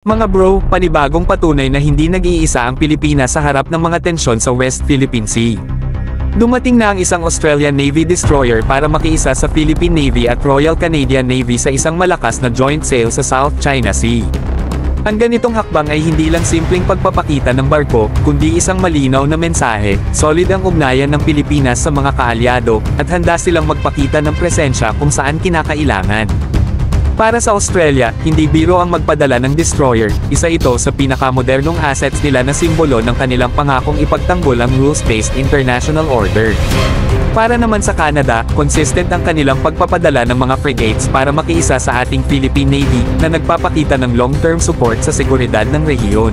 Mga bro, panibagong patunay na hindi nag-iisa ang Pilipinas sa harap ng mga tensyon sa West Philippine Sea. Dumating na ang isang Australian Navy destroyer para makiisa sa Philippine Navy at Royal Canadian Navy sa isang malakas na joint sail sa South China Sea. Ang ganitong hakbang ay hindi lang simpleng pagpapakita ng barko, kundi isang malinaw na mensahe, solid ang ugnayan ng Pilipinas sa mga kaalyado, at handa silang magpakita ng presensya kung saan kinakailangan. Para sa Australia, hindi biro ang magpadala ng destroyer, isa ito sa pinakamodernong assets nila na simbolo ng kanilang pangakong ipagtanggol ang rules-based international order. Para naman sa Canada, consistent ang kanilang pagpapadala ng mga frigates para makiisa sa ating Philippine Navy, na nagpapakita ng long-term support sa seguridad ng rehiyon.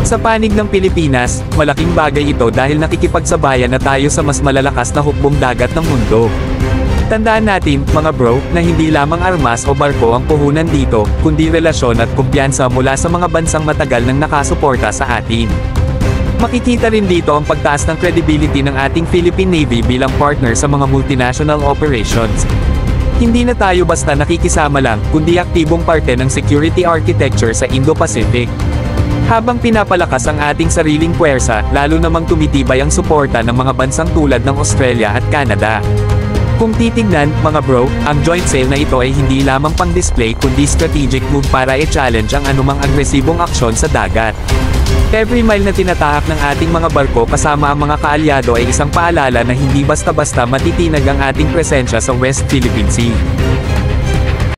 Sa panig ng Pilipinas, malaking bagay ito dahil nakikipagsabayan na tayo sa mas malalakas na hukbong dagat ng mundo. Tandaan natin, mga bro, na hindi lamang armas o barko ang puhunan dito, kundi relasyon at kumpiyansa mula sa mga bansang matagal nang nakasuporta sa atin. Makikita rin dito ang pagtaas ng credibility ng ating Philippine Navy bilang partner sa mga multinational operations. Hindi na tayo basta nakikisama lang, kundi aktibong parte ng security architecture sa Indo-Pacific. Habang pinapalakas ang ating sariling puwersa, lalo namang tumitibay ang suporta ng mga bansang tulad ng Australia at Canada. Kung titignan, mga bro, ang joint sail na ito ay hindi lamang pang-display kundi strategic move para i-challenge ang anumang agresibong aksyon sa dagat. Every mile na tinatahak ng ating mga barko kasama ang mga kaalyado ay isang paalala na hindi basta-basta matitinag ang ating presensya sa West Philippine Sea.